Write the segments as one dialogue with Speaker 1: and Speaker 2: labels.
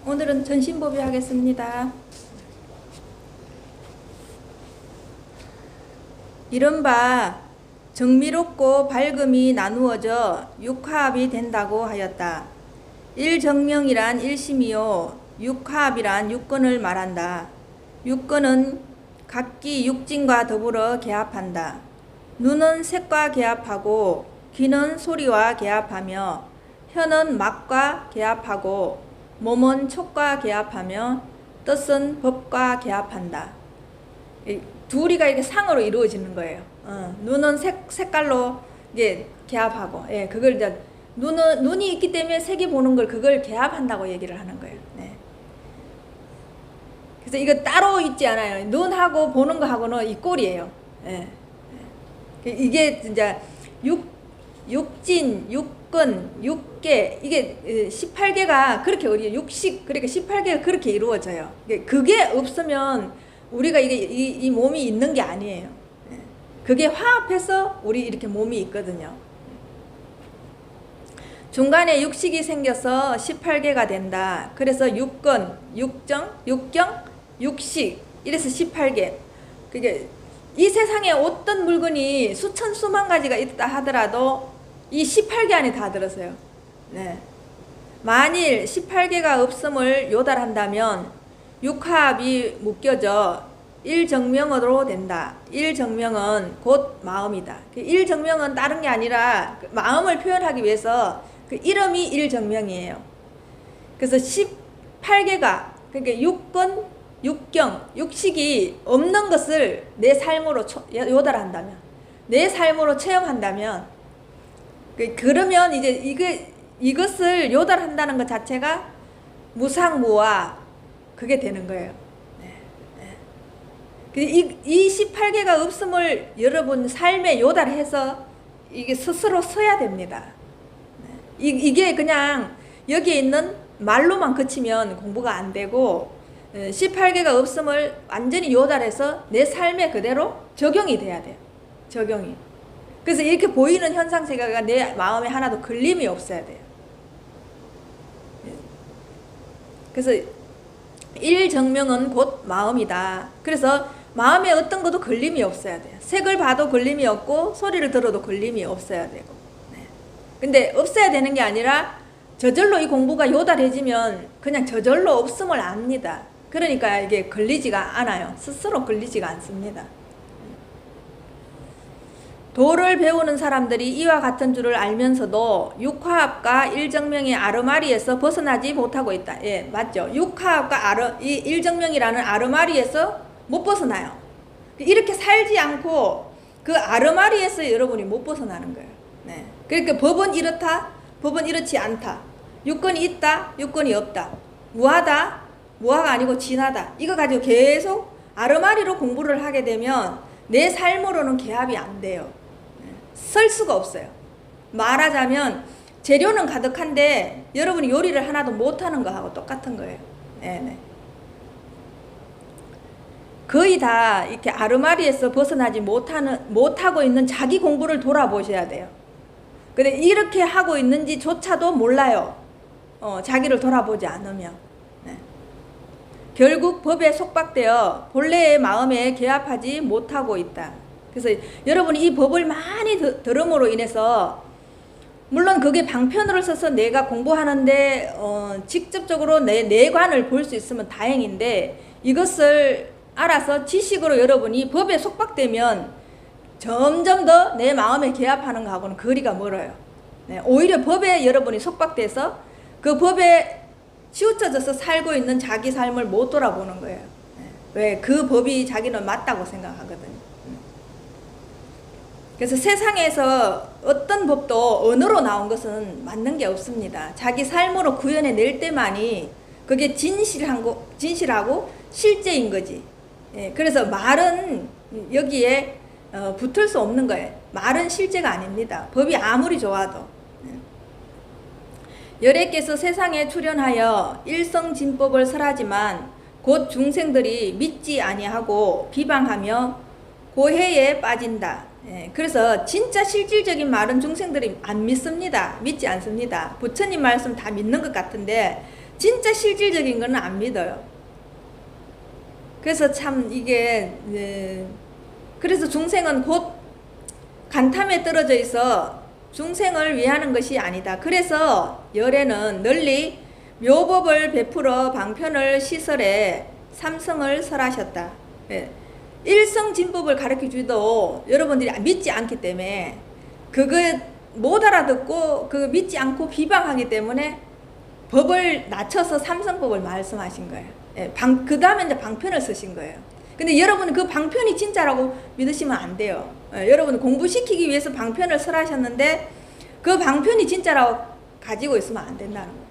Speaker 1: 오늘은 전신보비 하겠습니다. 이른바 정미롭고 밝음이 나누어져 육화합이 된다고 하였다. 일정명이란 일심이요 육화합이란 육근을 말한다. 육근은 각기 육진과 더불어 개합한다. 눈은 색과 개합하고 귀는 소리와 개합하며 혀는 맛과 개합하고 몸은 촉과 개합하며 뜻은 법과 개합한다. 둘이가 이렇게 상으로 이루어지는 거예요. 눈은 색깔로 이제 개합하고, 그걸 이제 눈이 있기 때문에 색이 보는 걸 그걸 개합한다고 얘기를 하는 거예요. 네. 그래서 이거 따로 있지 않아요. 눈하고 보는 거하고는 이 꼴이에요. 이게 진짜 육진, 육근, 육계, 이게 18개가 그렇게 육식, 그러니까 18개가 그렇게 이루어져요. 그게 없으면 우리가 이 몸이 있는 게 아니에요. 그게 화합해서 우리 이렇게 몸이 있거든요. 중간에 육식이 생겨서 18개가 된다. 그래서 육근, 육정, 육경, 육식, 이래서 18개. 그게 이 세상에 어떤 물건이 수천 수만 가지가 있다 하더라도 이 18개 안에 다 들었어요. 네. 만일 18개가 없음을 요달한다면 육화합이 묶여져 일정명으로 된다. 일정명은 곧 마음이다. 일정명은 다른 게 아니라 마음을 표현하기 위해서 그 이름이 일정명이에요. 그래서 18개가 그러니까 육근, 육경, 육식이 없는 것을 내 삶으로 요달한다면, 내 삶으로 체험한다면, 그러면 이제 이것을 요달한다는 것 자체가 무상무화 그게 되는 거예요. 이 18개가 없음을 여러분 삶에 요달해서 이게 스스로 써야 됩니다. 이게 그냥 여기에 있는 말로만 그치면 공부가 안 되고 18개가 없음을 완전히 요달해서 내 삶에 그대로 적용이 돼야 돼요. 적용이. 그래서 이렇게 보이는 현상세계가 내 마음에 하나도 걸림이 없어야 돼요. 그래서 일정명은 곧 마음이다. 그래서 마음에 어떤 것도 걸림이 없어야 돼요. 색을 봐도 걸림이 없고 소리를 들어도 걸림이 없어야 되고. 근데 없어야 되는 게 아니라 저절로 이 공부가 요달해지면 그냥 저절로 없음을 압니다. 그러니까 이게 걸리지가 않아요. 스스로 걸리지가 않습니다. 도를 배우는 사람들이 이와 같은 줄을 알면서도 육화합과 일정명의 아르마리에서 벗어나지 못하고 있다. 예, 맞죠? 육화합과 이 일정명이라는 아르마리에서 못 벗어나요. 이렇게 살지 않고 그 아르마리에서 여러분이 못 벗어나는 거예요. 네. 그러니까 법은 이렇다, 법은 이렇지 않다. 육권이 있다, 육권이 없다. 무하다, 무하가 아니고 진하다. 이거 가지고 계속 아르마리로 공부를 하게 되면 내 삶으로는 개합이 안 돼요. 설 수가 없어요. 말하자면 재료는 가득한데 여러분이 요리를 하나도 못하는 거하고 똑같은 거예요. 네네. 거의 다 이렇게 아르마리에서 벗어나지 못하고 있는 자기 공부를 돌아보셔야 돼요. 근데 이렇게 하고 있는지조차도 몰라요. 자기를 돌아보지 않으면. 네. 결국 법에 속박되어 본래의 마음에 개합하지 못하고 있다. 그래서 여러분이 이 법을 많이 들음으로 인해서 물론 그게 방편으로 써서 내가 공부하는데 직접적으로 내 내관을 볼 수 있으면 다행인데 이것을 알아서 지식으로 여러분이 법에 속박되면 점점 더 내 마음에 개합하는 거하고는 거리가 멀어요. 네, 오히려 법에 여러분이 속박돼서 그 법에 치우쳐져서 살고 있는 자기 삶을 못 돌아보는 거예요. 네, 왜? 그 법이 자기는 맞다고 생각하거든요. 그래서 세상에서 어떤 법도 언어로 나온 것은 맞는 게 없습니다. 자기 삶으로 구현해낼 때만이 그게 진실하고 실제인 거지. 예, 그래서 말은 여기에 붙을 수 없는 거예요. 말은 실제가 아닙니다. 법이 아무리 좋아도. 열애께서 세상에 출현하여 일성진법을 설하지만 곧 중생들이 믿지 아니하고 비방하며 고해에 빠진다. 그래서 진짜 실질적인 말은 중생들이 안 믿습니다. 믿지 않습니다. 부처님 말씀 다 믿는 것 같은데 진짜 실질적인 거는 안 믿어요. 그래서 참 이게 그래서 중생은 곧 간탐에 떨어져 있어 중생을 위하는 것이 아니다. 그래서 열애는 널리 묘법을 베풀어 방편을 시설해 삼성을 설하셨다. 일성진법을 가르쳐 주도 여러분들이 믿지 않기 때문에 그거 못 알아듣고 그 믿지 않고 비방하기 때문에 법을 낮춰서 삼성법을 말씀하신 거예요. 그 다음에 이제 방편을 쓰신 거예요. 근데 여러분은 그 방편이 진짜라고 믿으시면 안 돼요. 여러분 공부시키기 위해서 방편을 설하셨는데 그 방편이 진짜라고 가지고 있으면 안 된다는 거예요.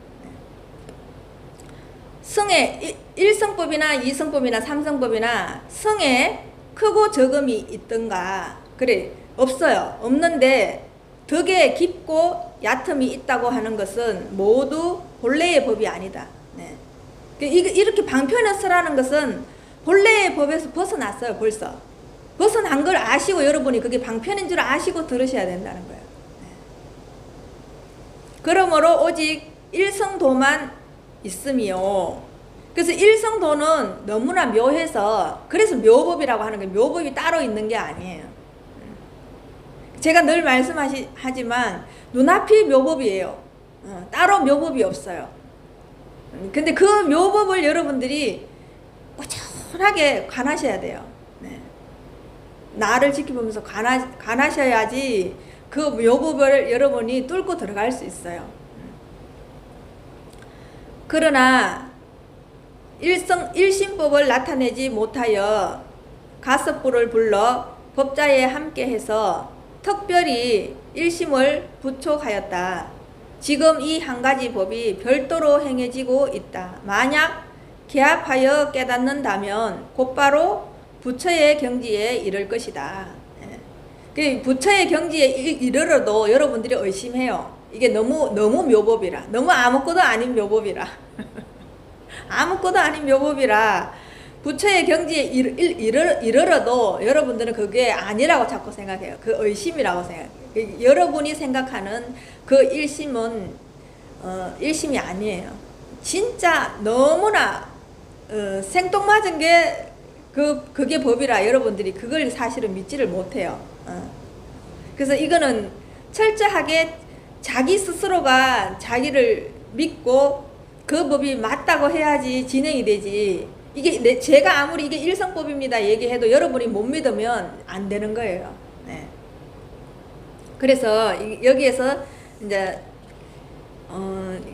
Speaker 1: 성에 일성법이나 이성법이나 삼성법이나 성에 크고 적음이 있던가? 그래, 없어요. 없는데 덕에 깊고 얕음이 있다고 하는 것은 모두 본래의 법이 아니다. 네. 이렇게 방편을 쓰라는 것은 본래의 법에서 벗어났어요. 벌써 벗어난 걸 아시고 여러분이 그게 방편인 줄 아시고 들으셔야 된다는 거예요. 네. 그러므로 오직 일성도만 있음이요. 그래서 일성도는 너무나 묘해서 그래서 묘법이라고 하는 거예요. 묘법이 따로 있는 게 아니에요. 제가 늘 말씀하지만 눈앞이 묘법이에요. 따로 묘법이 없어요. 근데 그 묘법을 여러분들이 꾸준하게 관하셔야 돼요. 네. 나를 지켜보면서 관하셔야지 그 묘법을 여러분이 뚫고 들어갈 수 있어요. 그러나 일심법을 나타내지 못하여 가섭부를 불러 법자에 함께해서 특별히 일심을 부촉하였다. 지금 이 한 가지 법이 별도로 행해지고 있다. 만약 개합하여 깨닫는다면 곧바로 부처의 경지에 이를 것이다. 부처의 경지에 이르러도 여러분들이 의심해요. 이게 너무 묘법이라, 너무 아무것도 아닌 묘법이라 아무것도 아닌 묘법이라 부처의 경지에 이르러도 여러분들은 그게 아니라고 자꾸 생각해요. 그 의심이라고 생각해요. 여러분이 생각하는 그 일심은 일심이 아니에요. 진짜 너무나 생뚱맞은 게 그게 법이라 여러분들이 그걸 사실은 믿지를 못해요. 그래서 이거는 철저하게 자기 스스로가 자기를 믿고 그 법이 맞다고 해야지 진행이 되지. 이게 제가 아무리 이게 일성법입니다 얘기해도 여러분이 못 믿으면 안 되는 거예요. 네. 그래서 여기에서 이제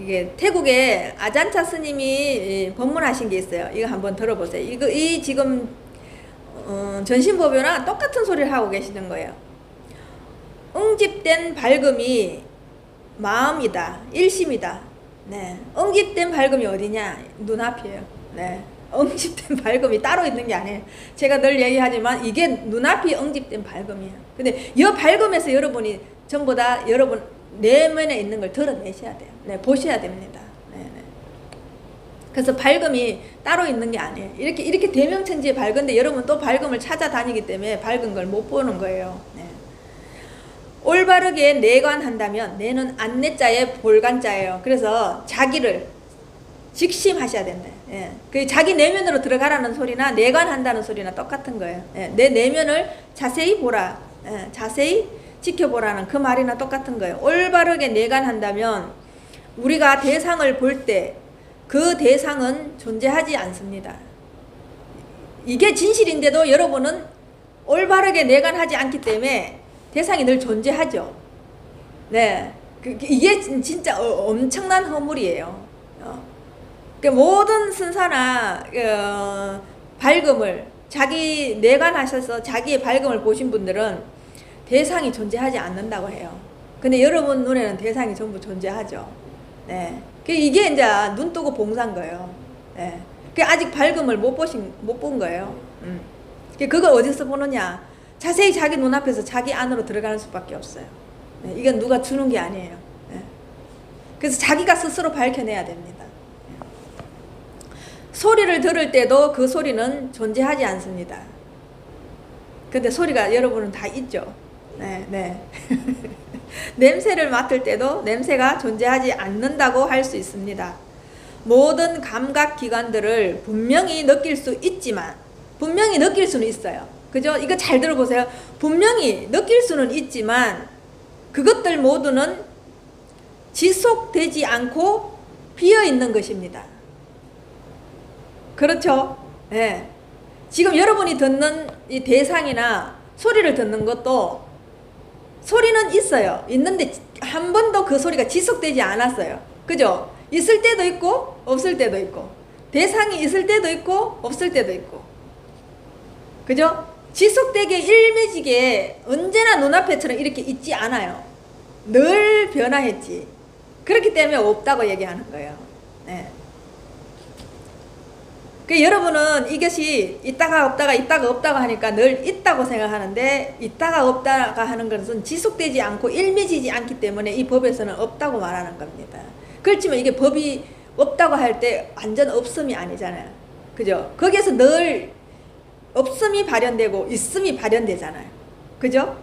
Speaker 1: 이게 태국에 아잔차 스님이 법문하신 게 있어요. 이거 한번 들어보세요. 이 지금 전신법요랑 똑같은 소리를 하고 계시는 거예요. 응집된 밝음이 마음이다. 일심이다. 네. 응집된 밝음이 어디냐? 눈앞이에요. 네. 응집된 밝음이 따로 있는 게 아니에요. 제가 늘 얘기하지만 이게 눈앞이 응집된 밝음이에요. 근데 이 밝음에서 여러분이 전부 다 여러분 내면에 있는 걸 드러내셔야 돼요. 네, 보셔야 됩니다. 네, 네. 그래서 밝음이 따로 있는 게 아니에요. 이렇게 대명천지에 밝은데 여러분 또 밝음을 찾아다니기 때문에 밝은 걸 못 보는 거예요. 네. 올바르게 내관한다면 내는 안내자의 볼간자예요. 그래서 자기를 직심하셔야 된다. 예. 그 자기 내면으로 들어가라는 소리나 내관한다는 소리나 똑같은 거예요. 예. 내 내면을 자세히 보라. 예. 자세히 지켜보라는 그 말이나 똑같은 거예요. 올바르게 내관한다면 우리가 대상을 볼 때 그 대상은 존재하지 않습니다. 이게 진실인데도 여러분은 올바르게 내관하지 않기 때문에 대상이 늘 존재하죠. 네. 이게 진짜 엄청난 허물이에요. 모든 순사나 밝음을 자기 내관하셔서 자기의 밝음을 보신 분들은 대상이 존재하지 않는다고 해요. 근데 여러분 눈에는 대상이 전부 존재하죠. 네. 이게 이제 눈 뜨고 봉사한 거예요. 네. 아직 밝음을 못 본 거예요. 그걸 어디서 보느냐? 자세히 자기 눈앞에서 자기 안으로 들어가는 수밖에 없어요. 네. 이건 누가 주는 게 아니에요. 네. 그래서 자기가 스스로 밝혀내야 됩니다. 소리를 들을 때도 그 소리는 존재하지 않습니다. 근데 소리가 여러분은 다 있죠. 네, 네. 냄새를 맡을 때도 냄새가 존재하지 않는다고 할 수 있습니다. 모든 감각기관들을 분명히 느낄 수 있지만, 분명히 느낄 수는 있어요. 그죠? 이거 잘 들어보세요. 분명히 느낄 수는 있지만 그것들 모두는 지속되지 않고 비어있는 것입니다. 그렇죠? 네. 지금 여러분이 듣는 이 대상이나 소리를 듣는 것도 소리는 있어요. 있는데 한 번도 그 소리가 지속되지 않았어요. 그죠? 있을 때도 있고 없을 때도 있고, 대상이 있을 때도 있고 없을 때도 있고, 그죠? 지속되게 일매지게 언제나 눈앞에처럼 이렇게 있지 않아요. 늘 변화했지. 그렇기 때문에 없다고 얘기하는 거예요. 네. 그 여러분은 이것이 있다가 없다가 있다가 없다가 하니까 늘 있다고 생각하는데, 있다가 없다가 하는 것은 지속되지 않고 일매지지 않기 때문에 이 법에서는 없다고 말하는 겁니다. 그렇지만 이게 법이 없다고 할 때 완전 없음이 아니잖아요. 그죠? 거기에서 늘 없음이 발현되고 있음이 발현되잖아요. 그죠?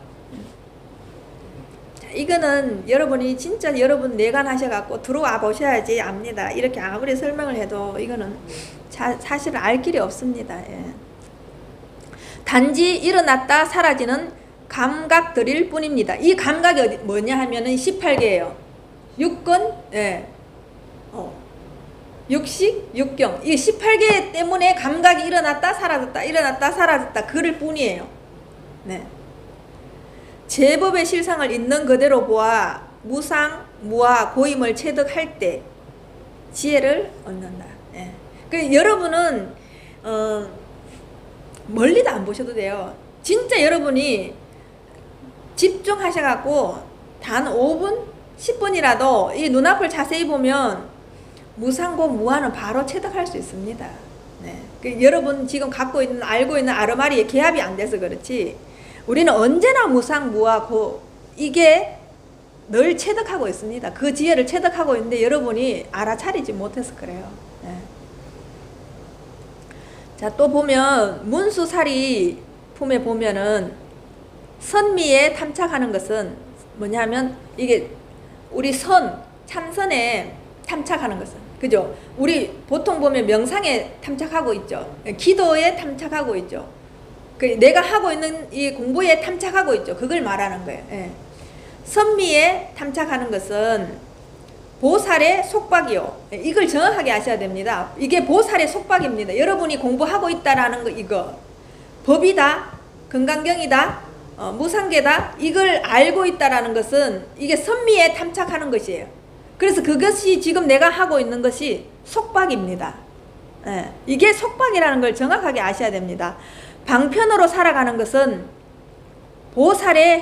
Speaker 1: 자, 이거는 여러분이 진짜 여러분 내관하셔갖고 들어와 보셔야지 압니다. 이렇게 아무리 설명을 해도 이거는 사실 알 길이 없습니다. 예. 단지 일어났다 사라지는 감각들일 뿐입니다. 이 감각이 뭐냐 하면은 18개예요. 육근, 예. 육식, 육경. 이 18개 때문에 감각이 일어났다 사라졌다 일어났다 사라졌다 그럴 뿐이에요. 네. 제법의 실상을 있는 그대로 보아 무상, 무아, 고임을 체득할 때 지혜를 얻는다. 예. 그 여러분은 멀리도 안 보셔도 돼요. 진짜 여러분이 집중하셔갖고 단 5분, 10분이라도 이 눈앞을 자세히 보면 무상고 무아는 바로 체득할 수 있습니다. 네. 그 여러분 지금 갖고 있는 알고 있는 아르마리에 개합이 안 돼서 그렇지, 우리는 언제나 무상 무아고 이게 늘 체득하고 있습니다. 그 지혜를 체득하고 있는데 여러분이 알아차리지 못해서 그래요. 네. 자, 또 보면 문수사리 품에 보면은 선미에 탐착하는 것은 뭐냐면 이게 우리 참선에 탐착하는 것은, 그죠? 우리 보통 보면 명상에 탐착하고 있죠. 기도에 탐착하고 있죠. 내가 하고 있는 이 공부에 탐착하고 있죠. 그걸 말하는 거예요. 예. 선미에 탐착하는 것은 보살의 속박이요. 이걸 정확하게 아셔야 됩니다. 이게 보살의 속박입니다. 여러분이 공부하고 있다라는 거, 이거 법이다, 건강경이다, 무상계다, 이걸 알고 있다라는 것은 이게 선미에 탐착하는 것이에요. 그래서 그것이 지금 내가 하고 있는 것이 속박입니다. 예, 이게 속박이라는 걸 정확하게 아셔야 됩니다. 방편으로 살아가는 것은 보살의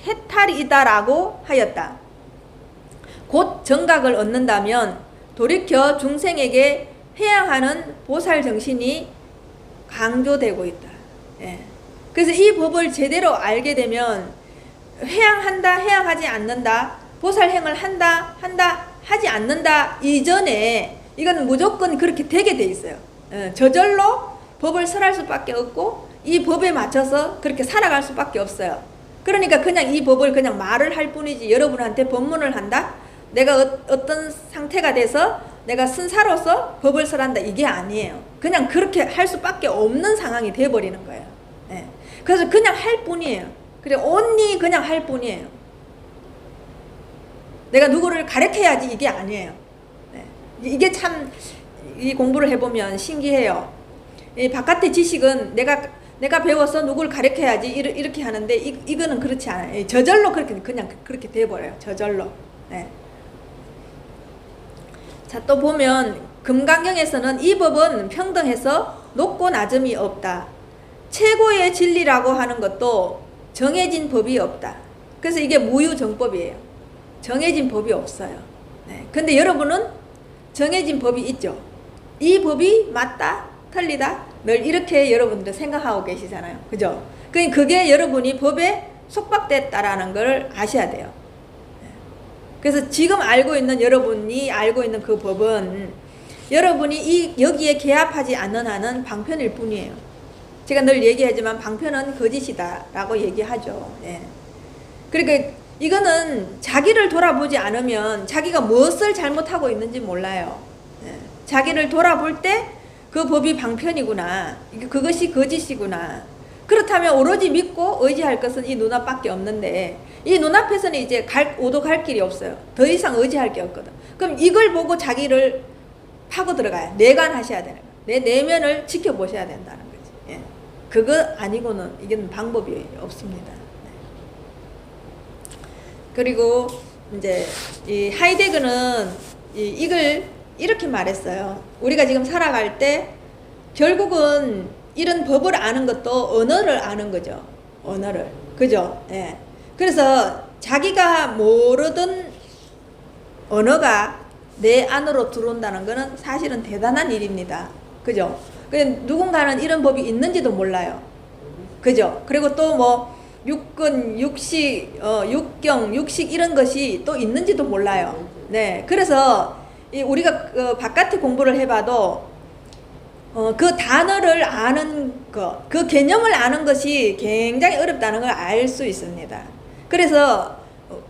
Speaker 1: 해탈이다라고 하였다. 곧 정각을 얻는다면 돌이켜 중생에게 회양하는 보살 정신이 강조되고 있다. 예. 그래서 이 법을 제대로 알게 되면 회양한다, 회양하지 않는다, 보살행을 한다, 하지 않는다 이전에 이건 무조건 그렇게 되게 돼 있어요. 저절로 법을 설할 수밖에 없고 이 법에 맞춰서 그렇게 살아갈 수밖에 없어요. 그러니까 그냥 이 법을 그냥 말을 할 뿐이지 여러분한테 법문을 한다, 내가 어떤 상태가 돼서 내가 순사로서 법을 설한다, 이게 아니에요. 그냥 그렇게 할 수밖에 없는 상황이 돼버리는 거예요. 그래서 그냥 할 뿐이에요. 그래, 온리 그냥 할 뿐이에요. 내가 누구를 가르쳐야지 이게 아니에요. 이게 참 이 공부를 해보면 신기해요. 이 바깥의 지식은 내가 배워서 누구를 가르쳐야지 이렇게 하는데 이거는 그렇지 않아요. 저절로 그냥 그렇게 돼버려요. 저절로. 네. 자, 또 보면 금강경에서는 이 법은 평등해서 높고 낮음이 없다. 최고의 진리라고 하는 것도 정해진 법이 없다. 그래서 이게 무유정법이에요. 정해진 법이 없어요. 네. 근데 여러분은 정해진 법이 있죠. 이 법이 맞다, 틀리다, 늘 이렇게 여러분들 생각하고 계시잖아요. 그죠? 그게 여러분이 법에 속박됐다라는 걸 아셔야 돼요. 네. 그래서 지금 여러분이 알고 있는 그 법은 여러분이 여기에 개합하지 않는 한은 방편일 뿐이에요. 제가 늘 얘기하지만 방편은 거짓이다 라고 얘기하죠. 예. 그러니까 이거는 자기를 돌아보지 않으면 자기가 무엇을 잘못하고 있는지 몰라요. 예. 자기를 돌아볼 때 그 법이 방편이구나. 그것이 거짓이구나. 그렇다면 오로지 믿고 의지할 것은 이 눈앞밖에 없는데 이 눈앞에서는 이제 오도 갈 길이 없어요. 더 이상 의지할 게 없거든. 그럼 이걸 보고 자기를 파고 들어가야 내관하셔야 되는 거예요. 내 내면을 지켜보셔야 된다는 거지. 예. 그거 아니고는 이게 방법이 없습니다. 네. 그리고 이제 이 하이데거는 이걸 이렇게 말했어요. 우리가 지금 살아갈 때 결국은 이런 법을 아는 것도 언어를 아는 거죠. 언어를. 그죠? 예. 그래서 자기가 모르던 언어가 내 안으로 들어온다는 거는 사실은 대단한 일입니다. 그죠? 누군가는 이런 법이 있는지도 몰라요. 그죠? 그리고 또 뭐 육근, 육식, 육경, 육식 이런 것이 또 있는지도 몰라요. 네. 그래서 우리가 바깥에 공부를 해봐도 그 단어를 아는 것, 그 개념을 아는 것이 굉장히 어렵다는 걸 알 수 있습니다. 그래서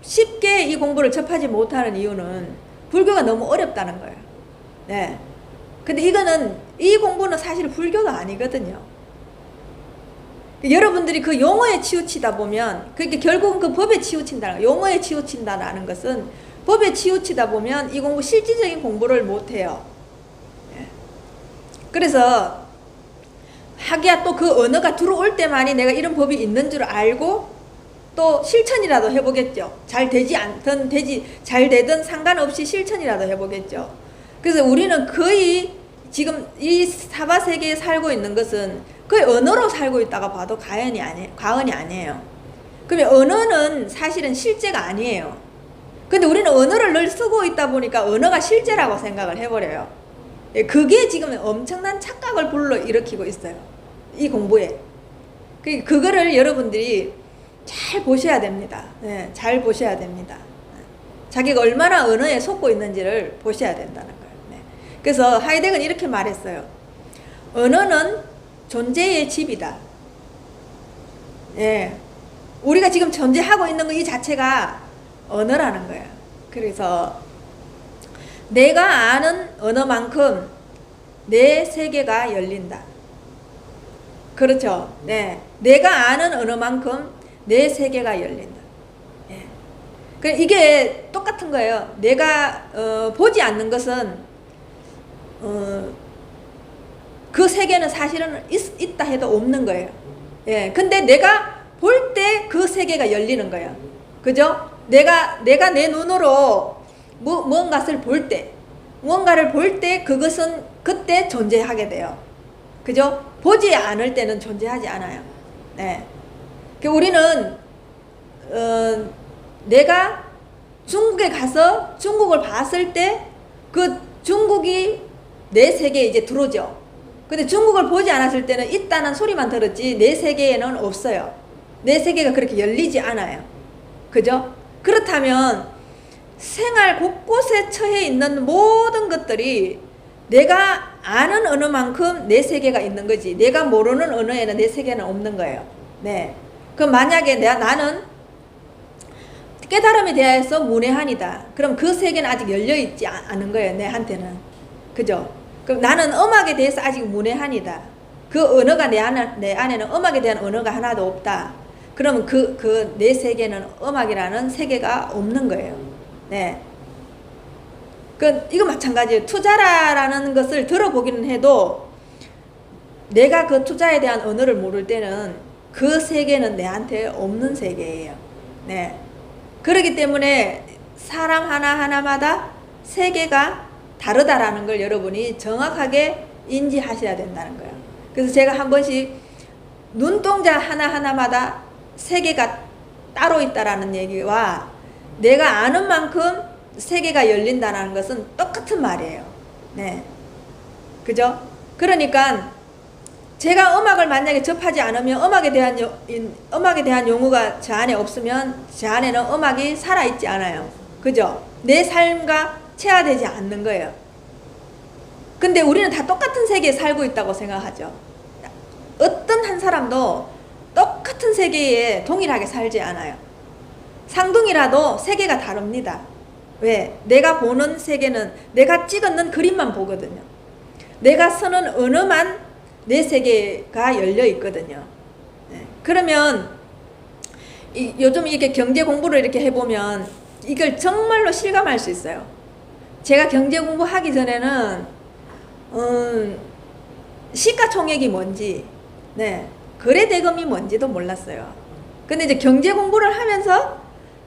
Speaker 1: 쉽게 이 공부를 접하지 못하는 이유는 불교가 너무 어렵다는 거예요. 네. 근데 이 공부는 사실 불교가 아니거든요. 여러분들이 그 용어에 치우치다 보면, 그러니까 결국은 그 법에 치우친다는 거예요. 용어에 치우친다는 것은 법에 치우치다 보면 이 공부, 실질적인 공부를 못해요. 네. 그래서 하기야 또 그 언어가 들어올 때만이 내가 이런 법이 있는 줄 알고 또 실천이라도 해보겠죠. 잘 되지 않든 잘 되든 상관없이 실천이라도 해보겠죠. 그래서 우리는 거의 지금 이 사바세계에 살고 있는 것은 거의 언어로 살고 있다가 봐도 과언이 아니에요. 그러면 언어는 사실은 실제가 아니에요. 근데 우리는 언어를 늘 쓰고 있다 보니까 언어가 실제라고 생각을 해버려요. 그게 지금 엄청난 착각을 불러일으키고 있어요. 이 공부에. 그거를 여러분들이 잘 보셔야 됩니다. 네, 잘 보셔야 됩니다. 자기가 얼마나 언어에 속고 있는지를 보셔야 된다는 거예요. 네. 그래서 하이데거는 이렇게 말했어요. 언어는 존재의 집이다. 예. 우리가 지금 존재하고 있는 거 이 자체가 언어라는 거예요. 그래서 내가 아는 언어만큼 내 세계가 열린다. 그렇죠. 네. 내가 아는 언어만큼 내 세계가 열린다. 예. 이게 똑같은 거예요. 내가 보지 않는 것은 그 세계는 사실은 있다 해도 없는 거예요. 예. 근데 내가 볼 때 그 세계가 열리는 거예요. 그죠? 내가 내 눈으로 무언가를 볼 때, 무언가를 볼 때 그것은 그때 존재하게 돼요. 그죠? 보지 않을 때는 존재하지 않아요. 네. 우리는 내가 중국에 가서 중국을 봤을 때 그 중국이 내 세계에 이제 들어오죠. 근데 중국을 보지 않았을 때는 있다는 소리만 들었지 내 세계에는 없어요. 내 세계가 그렇게 열리지 않아요. 그죠? 그렇다면 생활 곳곳에 처해 있는 모든 것들이 내가 아는 언어만큼 내 세계가 있는 거지, 내가 모르는 언어에는 내 세계는 없는 거예요. 네. 그럼 만약에 나는 깨달음에 대해서 문외한이다. 그럼 그 세계는 아직 열려있지 않은 거예요. 내한테는. 그죠? 그럼 나는 음악에 대해서 아직 문외한이다. 그 언어가 내 안에는 음악에 대한 언어가 하나도 없다. 그러면 내 세계는 음악이라는 세계가 없는 거예요. 네. 이거 마찬가지예요. 투자라는 것을 들어보기는 해도 내가 그 투자에 대한 언어를 모를 때는 그 세계는 내한테 없는 세계예요. 네. 그렇기 때문에 사람 하나하나마다 세계가 다르다라는 걸 여러분이 정확하게 인지하셔야 된다는 거예요. 그래서 제가 한 번씩 눈동자 하나하나마다 세계가 따로 있다라는 얘기와 내가 아는 만큼 세계가 열린다는 것은 똑같은 말이에요. 네. 그죠? 그러니까 제가 음악을 만약에 접하지 않으면 음악에 대한 용어가 제 안에 없으면 제 안에는 음악이 살아있지 않아요. 그죠? 내 삶과 체화되지 않는 거예요. 근데 우리는 다 똑같은 세계에 살고 있다고 생각하죠. 어떤 한 사람도 똑같은 세계에 동일하게 살지 않아요. 쌍둥이라도 세계가 다릅니다. 왜? 내가 보는 세계는 내가 찍었는 그림만 보거든요. 내가 쓰는 언어만 내 세계가 열려 있거든요. 그러면 요즘 이렇게 경제 공부를 이렇게 해보면 이걸 정말로 실감할 수 있어요. 제가 경제 공부하기 전에는 시가총액이 뭔지, 거래대금이 뭔지도 몰랐어요. 근데 이제 경제 공부를 하면서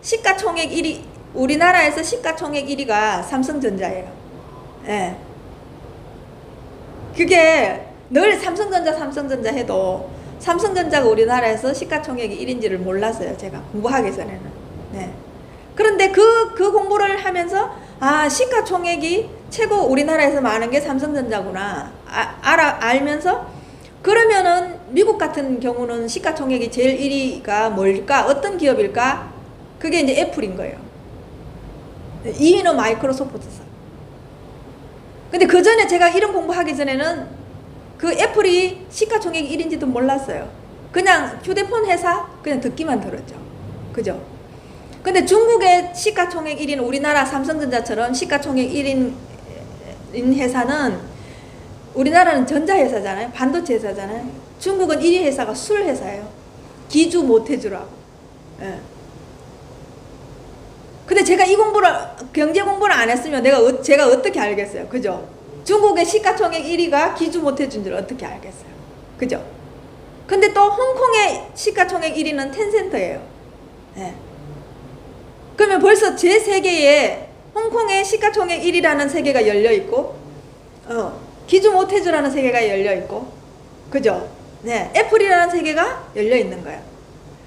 Speaker 1: 시가총액 1위, 우리나라에서 시가총액 1위가 삼성전자예요. 그게 늘 삼성전자 해도 삼성전자가 우리나라에서 시가총액이 1인지를 몰랐어요. 제가 공부하기 전에는. 그런데 그 공부를 하면서 시가총액이 최고 우리나라에서 많은 게 삼성전자구나 알면서, 그러면은 미국 같은 경우는 시가총액이 제일 1위가 뭘까? 어떤 기업일까? 그게 이제 애플인 거예요. 2위는 마이크로소프트사. 근데 그 전에 제가 이런 공부하기 전에는 그 애플이 시가총액 1인지도 몰랐어요. 그냥 휴대폰 회사 그냥 듣기만 들었죠. 그죠? 근데 중국의 시가총액 1위는 우리나라 삼성전자처럼 시가총액 1인 회사는, 우리나라는 전자회사잖아요. 반도체 회사잖아요. 중국은 1위 회사가 술 회사예요. 기주 모태주라고. 근데 제가 이 공부를, 경제 공부를 안 했으면 제가 어떻게 알겠어요. 그죠? 중국의 시가총액 1위가 기주 모태주인 줄 어떻게 알겠어요. 그죠? 근데 또 홍콩의 시가총액 1위는 텐센트예요. 그러면 벌써 제 세계에 홍콩의 시가총액 1위라는 세계가 열려있고, 기주 모태주라는 세계가 열려있고, 그죠? 애플이라는 세계가 열려있는 거예요.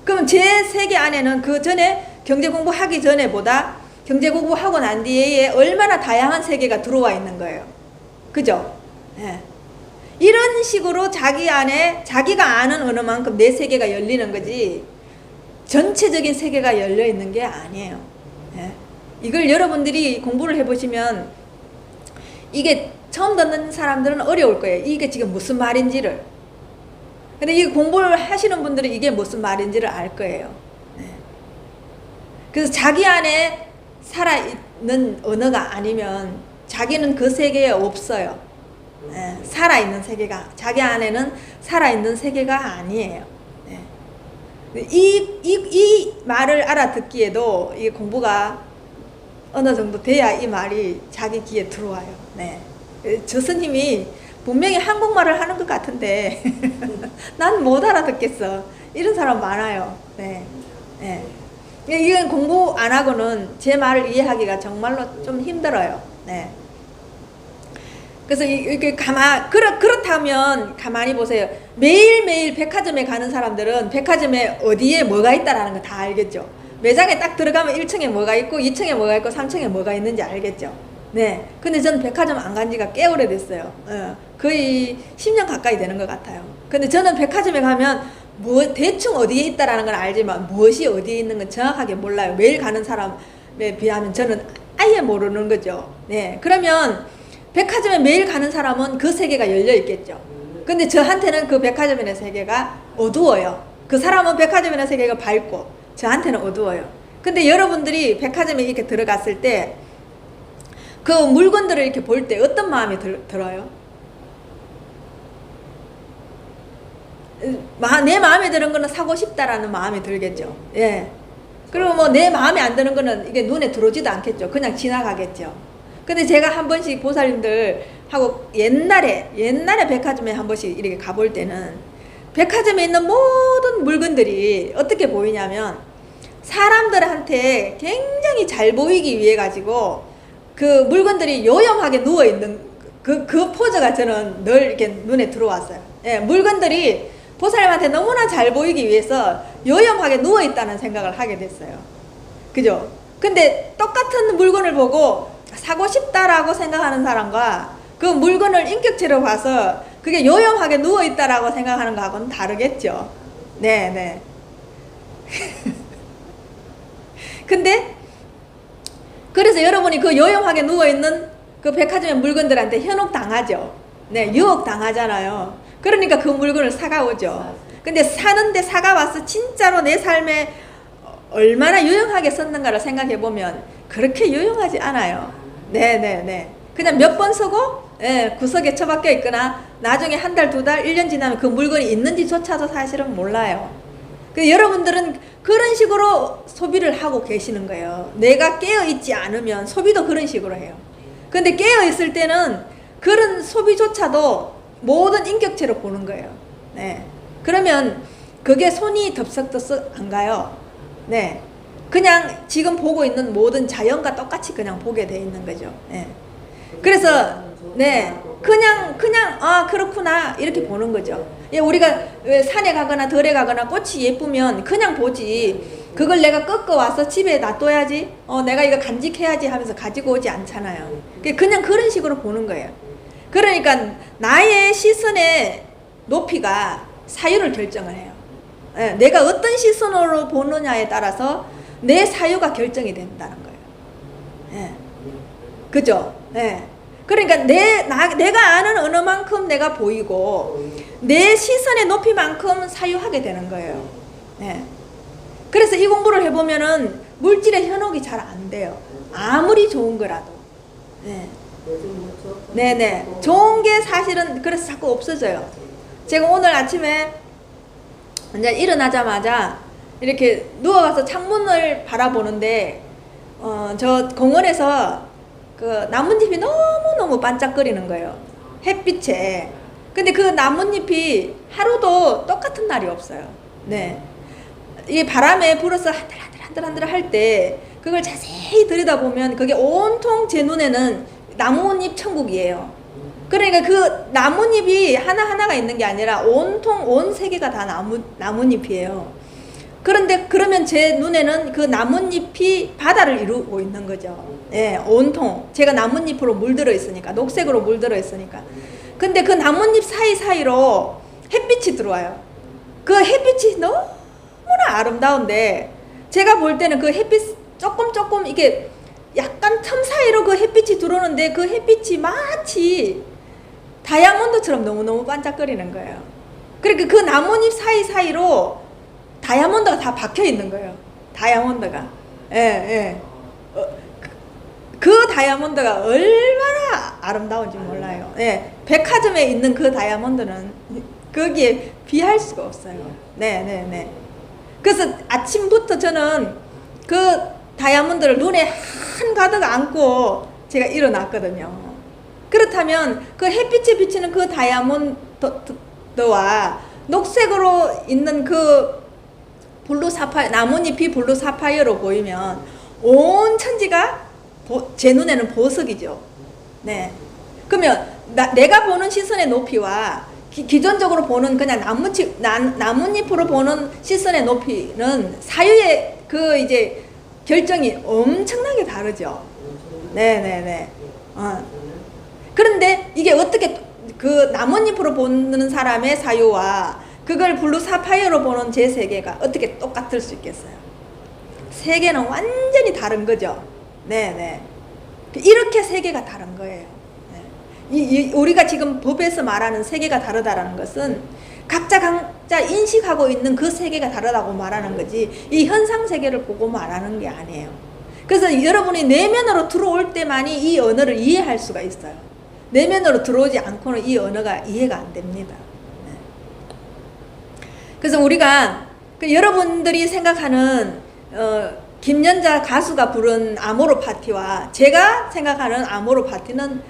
Speaker 1: 그럼 제 세계 안에는 그 전에 경제 공부하기 전에 보다 경제 공부하고 난 뒤에 얼마나 다양한 세계가 들어와 있는 거예요. 그죠? 이런 식으로 자기 안에 자기가 아는 언어만큼 내 세계가 열리는 거지, 전체적인 세계가 열려 있는 게 아니에요. 이걸 여러분들이 공부를 해보시면 이게 처음 듣는 사람들은 어려울 거예요. 이게 지금 무슨 말인지를. 근데 이 공부를 하시는 분들은 이게 무슨 말인지를 알 거예요. 그래서 자기 안에 살아있는 언어가 아니면 자기는 그 세계에 없어요. 살아있는 세계가, 자기 안에는 살아있는 세계가 아니에요. 이 말을 알아듣기에도 이 공부가 어느 정도 돼야 이 말이 자기 귀에 들어와요. 저 스님이 분명히 한국말을 하는 것 같은데 난 못 알아듣겠어. 이런 사람 많아요. 이건 공부 안 하고는 제 말을 이해하기가 정말로 좀 힘들어요. 그래서 이렇게 그렇다면 가만히 보세요. 매일매일 백화점에 가는 사람들은 백화점에 어디에 뭐가 있다라는 거 다 알겠죠. 매장에 딱 들어가면 1층에 뭐가 있고 2층에 뭐가 있고 3층에 뭐가 있는지 알겠죠. 근데 저는 백화점 안 간 지가 꽤 오래됐어요. 거의 10년 가까이 되는 것 같아요. 근데 저는 백화점에 가면 대충 어디에 있다라는 건 알지만 무엇이 어디에 있는 건 정확하게 몰라요. 매일 가는 사람에 비하면 저는 아예 모르는 거죠. 그러면 백화점에 매일 가는 사람은 그 세계가 열려 있겠죠. 근데 저한테는 그 백화점이라는 세계가 어두워요. 그 사람은 백화점이라는 세계가 밝고 저한테는 어두워요. 근데 여러분들이 백화점에 이렇게 들어갔을 때 그 물건들을 이렇게 볼 때 어떤 마음이 들어요? 내 마음에 드는 거는 사고 싶다라는 마음이 들겠죠. 그리고 뭐 내 마음에 안 드는 거는 이게 눈에 들어오지도 않겠죠. 그냥 지나가겠죠. 근데 제가 한 번씩 보살님들하고 옛날에 백화점에 한 번씩 이렇게 가볼 때는 백화점에 있는 모든 물건들이 어떻게 보이냐면 사람들한테 굉장히 잘 보이기 위해 가지고 그 물건들이 요염하게 누워있는 그 포즈가 저는 늘 이렇게 눈에 들어왔어요. 물건들이 보살님한테 너무나 잘 보이기 위해서 요염하게 누워있다는 생각을 하게 됐어요. 그죠? 근데 똑같은 물건을 보고 사고 싶다라고 생각하는 사람과 그 물건을 인격체로 봐서 그게 요염하게 누워있다라고 생각하는 거하고는 다르겠죠. 근데 그래서 여러분이 그 요염하게 누워있는 그 백화점의 물건들한테 현혹당하죠. 유혹당하잖아요. 그러니까 그 물건을 사가오죠. 근데 사는데 사가와서 진짜로 내 삶에 얼마나 유용하게 썼는가를 생각해 보면 그렇게 유용하지 않아요. 네네네. 그냥 몇 번 쓰고 예, 구석에 처박혀 있거나 나중에 한 달, 두 달, 1년 지나면 그 물건이 있는지조차도 사실은 몰라요. 여러분들은 그런 식으로 소비를 하고 계시는 거예요. 내가 깨어있지 않으면 소비도 그런 식으로 해요. 근데 깨어있을 때는 그런 소비조차도 모든 인격체로 보는 거예요. 네. 그러면 그게 손이 덥석덥석 안 가요. 네. 그냥 지금 보고 있는 모든 자연과 똑같이 그냥 보게 돼 있는 거죠. 네. 그래서 네, 그냥 아 그렇구나 이렇게 보는 거죠. 예, 우리가 왜 산에 가거나 들에 가거나 꽃이 예쁘면 그냥 보지 그걸 내가 꺾어 와서 집에 놔둬야지 내가 이거 간직해야지 하면서 가지고 오지 않잖아요. 그냥 그런 식으로 보는 거예요. 그러니까 나의 시선의 높이가 사유를 결정을 해요. 예, 내가 어떤 시선으로 보느냐에 따라서 내 사유가 결정이 된다는 거예요. 예. 그죠? 예. 그러니까 내가 아는 언어만큼 내가 보이고 내 시선의 높이만큼 사유하게 되는 거예요. 네. 그래서 이 공부를 해보면은 물질의 현혹이 잘 안 돼요. 아무리 좋은 거라도. 네. 네네. 좋은 게 사실은 그래서 자꾸 없어져요. 제가 오늘 아침에 이제 일어나자마자 이렇게 누워가서 창문을 바라보는데 저 공원에서 그 나뭇잎이 너무너무 반짝거리는 거예요. 햇빛에. 근데 그 나뭇잎이 하루도 똑같은 날이 없어요. 네. 이 바람에 불어서 한들한들 할 때 그걸 자세히 들여다보면 그게 온통 제 눈에는 나뭇잎 천국이에요. 그러니까 그 나뭇잎이 하나하나가 있는 게 아니라 온통 온 세계가 다 나뭇잎이에요. 그런데 그러면 제 눈에는 그 나뭇잎이 바다를 이루고 있는 거죠. 예, 온통 제가 나뭇잎으로 물들어 있으니까, 녹색으로 물들어 있으니까. 근데 그 나뭇잎 사이사이로 햇빛이 들어와요. 그 햇빛이 너무나 아름다운데 제가 볼 때는 그 햇빛 조금 이게 약간 틈 사이로 그 햇빛이 들어오는데 그 햇빛이 마치 다이아몬드처럼 너무너무 반짝거리는 거예요. 그러니까 그 나뭇잎 사이사이로 다이아몬드가 다 박혀 있는 거예요. 다이아몬드가. 예, 예. 그 다이아몬드가 얼마나 아름다운지 몰라요. 예. 백화점에 있는 그 다이아몬드는 거기에 비할 수가 없어요. 네, 네, 네. 그래서 아침부터 저는 그 다이아몬드를 눈에 한가득 안고 제가 일어났거든요. 그렇다면 그 햇빛에 비치는 그 다이아몬드와 녹색으로 있는 그 블루 사파이어, 나뭇잎이 블루 사파이어로 보이면 온 천지가 제 눈에는 보석이죠. 네. 그러면 내가 보는 시선의 높이와 기존적으로 보는 그냥 나뭇잎으로 보는 시선의 높이는 사유의 그 이제 결정이 엄청나게 다르죠. 네네네. 그런데 이게 어떻게 그 나뭇잎으로 보는 사람의 사유와 그걸 블루 사파이어로 보는 제 세계가 어떻게 똑같을 수 있겠어요? 세계는 완전히 다른 거죠. 네네. 이렇게 세계가 다른 거예요. 네. 우리가 지금 법에서 말하는 세계가 다르다라는 것은 각자 인식하고 있는 그 세계가 다르다고 말하는 거지 이 현상 세계를 보고 말하는 게 아니에요. 그래서 여러분이 내면으로 들어올 때만이 이 언어를 이해할 수가 있어요. 내면으로 들어오지 않고는 이 언어가 이해가 안 됩니다. 그래서 우리가 여러분들이 생각하는 김연자 가수가 부른 아모르 파티와 제가 생각하는 아모르 파티는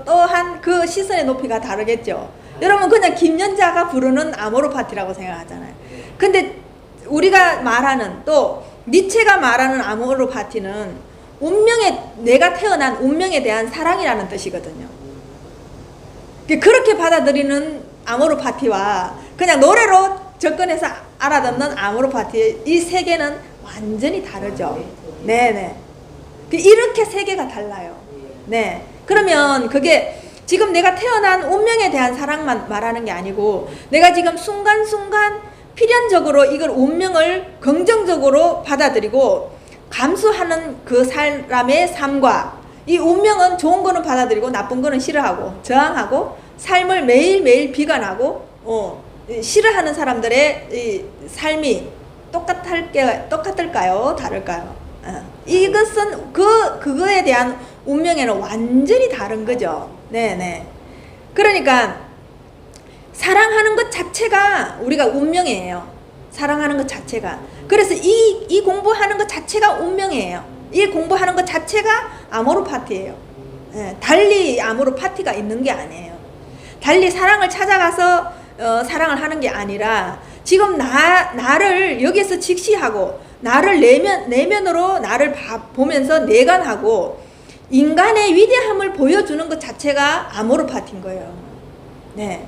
Speaker 1: 또한 그 시선의 높이가 다르겠죠. 여러분 그냥 김연자가 부르는 아모르 파티라고 생각하잖아요. 근데 우리가 말하는 또 니체가 말하는 아모르 파티는 내가 태어난 운명에 대한 사랑이라는 뜻이거든요. 그렇게 받아들이는 아모르 파티와 그냥 노래로 접근해서 알아듣는 아모르 파티 이 세계는 완전히 다르죠. 네네. 이렇게 세계가 달라요. 네. 그러면 그게 지금 내가 태어난 운명에 대한 사랑만 말하는 게 아니고 내가 지금 순간순간 필연적으로 이걸 운명을 긍정적으로 받아들이고 감수하는 그 사람의 삶과 이 운명은 좋은 거는 받아들이고 나쁜 거는 싫어하고 저항하고 삶을 매일매일 비관하고 싫어하는 사람들의 이 삶이 똑같을까요? 다를까요? 이것은 그거에 대한 운명에는 완전히 다른 거죠. 네네. 그러니까 사랑하는 것 자체가 우리가 운명이에요. 사랑하는 것 자체가. 그래서 이 공부하는 것 자체가 운명이에요. 이 공부하는 것 자체가 아모르파티예요. 달리 아모르파티가 있는 게 아니에요. 달리 사랑을 찾아가서 사랑을 하는 게 아니라 지금 나를 여기서 직시하고 나를 내면으로 나를 보면서 내관하고 인간의 위대함을 보여주는 것 자체가 아모르파티인 거예요. 네.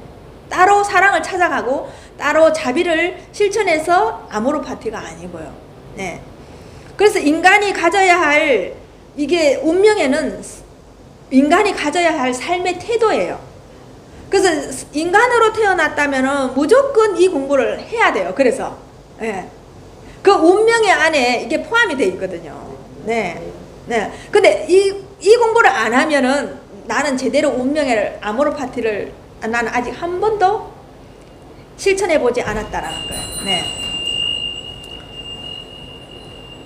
Speaker 1: 따로 사랑을 찾아가고 따로 자비를 실천해서 아모르파티가 아니고요. 네. 그래서 인간이 가져야 할 이게 운명에는 인간이 가져야 할 삶의 태도예요. 그래서 인간으로 태어났다면은 무조건 이 공부를 해야 돼요. 그래서 네. 그 운명의 안에 이게 포함이 되어 있거든요. 네. 네. 근데 이 공부를 안 하면은 나는 제대로 운명의 아모르파티를 나는 아직 한 번도 실천해 보지 않았다라는 거예요. 네.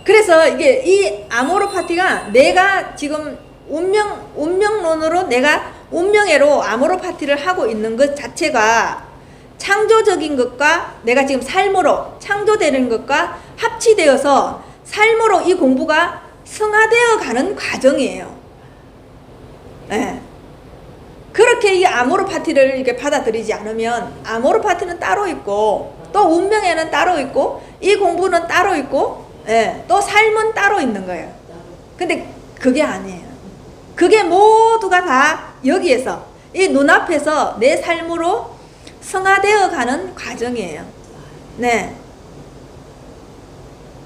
Speaker 1: 그래서 이게 이 아모르파티가 내가 지금 운명론으로 내가 운명애로 아모르파티를 하고 있는 것 자체가 창조적인 것과 내가 지금 삶으로 창조되는 것과 합치되어서 삶으로 이 공부가 승화되어 가는 과정이에요. 네. 그렇게 이 아모르파티를 이렇게 받아들이지 않으면 아모르파티는 따로 있고 또 운명에는 따로 있고 이 공부는 따로 있고 예, 또 삶은 따로 있는 거예요. 근데 그게 아니에요. 그게 모두가 다 여기에서 이 눈앞에서 내 삶으로 승화되어 가는 과정이에요. 네.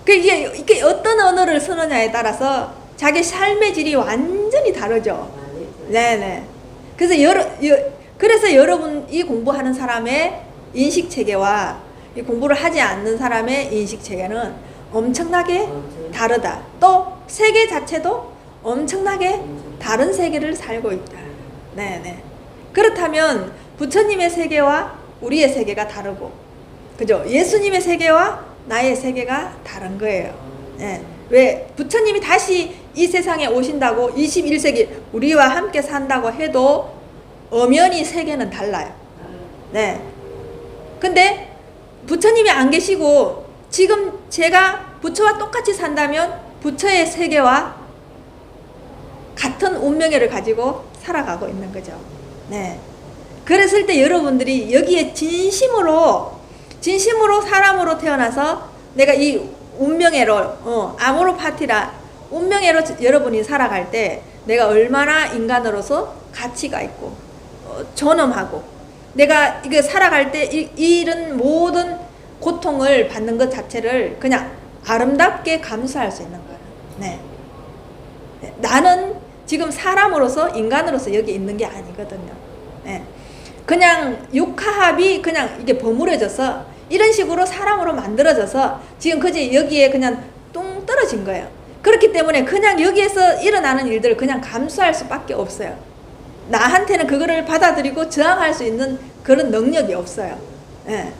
Speaker 1: 이게 어떤 언어를 쓰느냐에 따라서 자기 삶의 질이 완전히 다르죠. 네네. 그래서 여러분 이 공부하는 사람의 인식 체계와 이 공부를 하지 않는 사람의 인식 체계는 엄청나게 다르다. 또 세계 자체도 엄청나게 다른 세계를 살고 있다. 네네. 그렇다면 부처님의 세계와 우리의 세계가 다르고, 그죠? 예수님의 세계와 나의 세계가 다른 거예요. 네. 왜 부처님이 다시 이 세상에 오신다고 21세기 우리와 함께 산다고 해도 엄연히 세계는 달라요. 네. 근데 부처님이 안 계시고 지금 제가 부처와 똑같이 산다면 부처의 세계와 같은 운명애를 가지고 살아가고 있는 거죠. 네. 그랬을 때 여러분들이 여기에 진심으로 사람으로 태어나서 내가 이 운명애로 아모르파티라 운명애로 여러분이 살아갈 때 내가 얼마나 인간으로서 가치가 있고 존엄하고 내가 이거 살아갈 때 이런 모든 고통을 받는 것 자체를 그냥 아름답게 감수할 수 있는 거예요. 네. 나는 지금 사람으로서 인간으로서 여기 있는 게 아니거든요. 네. 그냥 육하합이 그냥 이게 버무려져서 이런 식으로 사람으로 만들어져서 지금 그지 여기에 그냥 뚱 떨어진 거예요. 그렇기 때문에 그냥 여기에서 일어나는 일들을 그냥 감수할 수밖에 없어요. 나한테는 그거를 받아들이고 저항할 수 있는 그런 능력이 없어요. 예.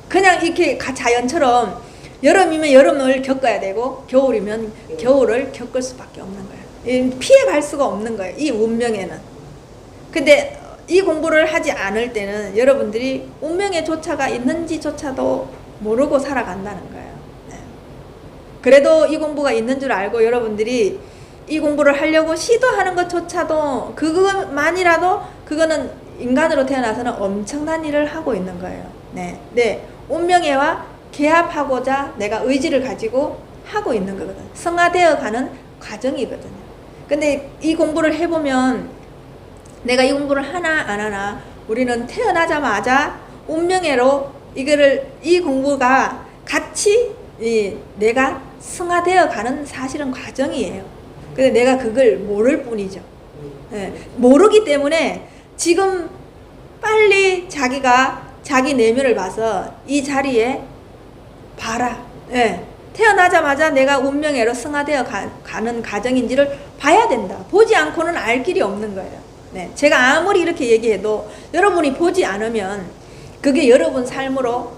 Speaker 1: 그냥 이렇게 자연처럼 여름이면 여름을 겪어야 되고 겨울이면 겨울을 겪을 수밖에 없는 거예요. 피해갈 수가 없는 거예요. 이 운명에는. 근데 이 공부를 하지 않을 때는 여러분들이 운명의 조차가 있는지조차도 모르고 살아간다는 거예요. 네. 그래도 이 공부가 있는 줄 알고 여러분들이 이 공부를 하려고 시도하는 것조차도 그것만이라도 그거는 인간으로 태어나서는 엄청난 일을 하고 있는 거예요. 네. 네. 운명애와 개합하고자 내가 의지를 가지고 하고 있는 거거든요. 성화되어 가는 과정이거든요. 근데 이 공부를 해보면 내가 이 공부를 하나 안 하나 우리는 태어나자마자 운명애로 이 공부가 같이 내가 성화되어 가는 사실은 과정이에요. 근데 내가 그걸 모를 뿐이죠. 예, 모르기 때문에 지금 빨리 자기 내면을 봐서 이 자리에 봐라. 예, 태어나자마자 내가 운명애로 성화되어 가는 과정인지를 봐야 된다. 보지 않고는 알 길이 없는 거예요. 네, 제가 아무리 이렇게 얘기해도 여러분이 보지 않으면 그게 여러분 삶으로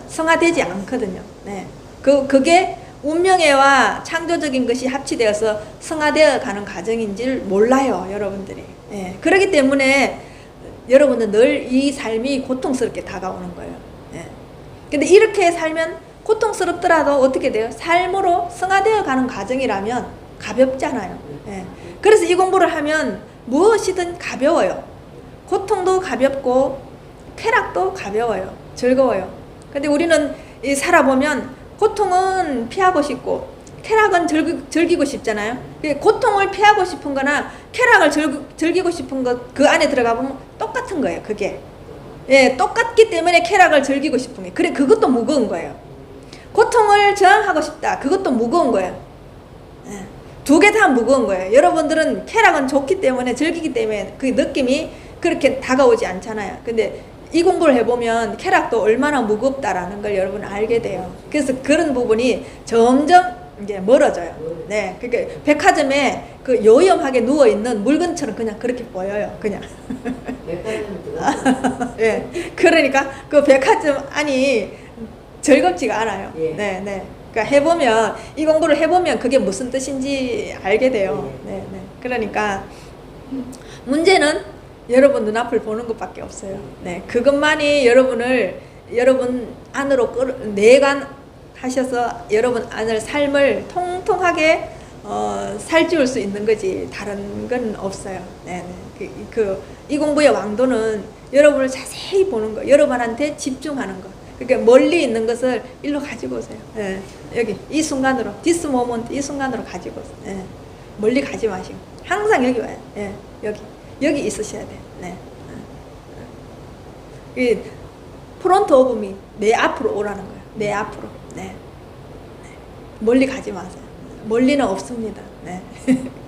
Speaker 1: 성화되지 않거든요. 네. 그게 운명애와 창조적인 것이 합치되어서 성화되어 가는 과정인지를 몰라요, 여러분들이. 예. 그렇기 때문에 여러분은 늘 이 삶이 고통스럽게 다가오는 거예요. 예. 근데 이렇게 살면 고통스럽더라도 어떻게 돼요? 삶으로 성화되어 가는 과정이라면 가볍잖아요. 예. 그래서 이 공부를 하면 무엇이든 가벼워요. 고통도 가볍고 쾌락도 가벼워요. 즐거워요. 근데 우리는 살아보면 고통은 피하고 싶고 쾌락은 즐기고 싶잖아요. 고통을 피하고 싶은 거나 쾌락을 즐기고 싶은 것, 그 안에 들어가 보면 똑같은 거예요. 그게. 예, 똑같기 때문에 쾌락을 즐기고 싶은 게. 그래, 그것도 무거운 거예요. 고통을 저항하고 싶다. 그것도 무거운 거예요. 예, 두 개 다 무거운 거예요. 여러분들은 쾌락은 좋기 때문에, 즐기기 때문에 그 느낌이 그렇게 다가오지 않잖아요. 근데 이 공부를 해보면 쾌락도 얼마나 무겁다라는 걸 여러분 알게 돼요. 그래서 그런 부분이 점점 이제 멀어져요. 네, 그러니까 백화점에 그 요염하게 누워 있는 물건처럼 그냥 그렇게 보여요. 그냥. 예, 그러니까 그 백화점 안이 즐겁지가 않아요. 네, 네. 그러니까 해보면 이 공부를 해보면 그게 무슨 뜻인지 알게 돼요. 네, 네. 그러니까 문제는 여러분 눈앞을 보는 것밖에 없어요. 네, 그것만이 여러분 안으로 내관하셔서 여러분 안을 삶을 통통하게 살찌울 수 있는 거지 다른 건 없어요. 네, 네. 이 공부의 왕도는 여러분을 자세히 보는 거, 여러분한테 집중하는 거. 그러니까 멀리 있는 것을 일로 가지고 오세요. 네, 여기 이 순간으로, this moment, 이 순간으로 가지고 오세요. 네, 멀리 가지 마시고 항상 여기 와요. 네, 여기 있으셔야 돼요. 네. 이 프론트 오브 미, 내 앞으로 오라는 거예요. 내 앞으로. 네. 네. 멀리 가지 마세요. 멀리는 없습니다. 네.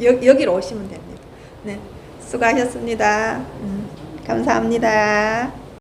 Speaker 1: 여기로 오시면 됩니다. 네. 수고하셨습니다. 감사합니다.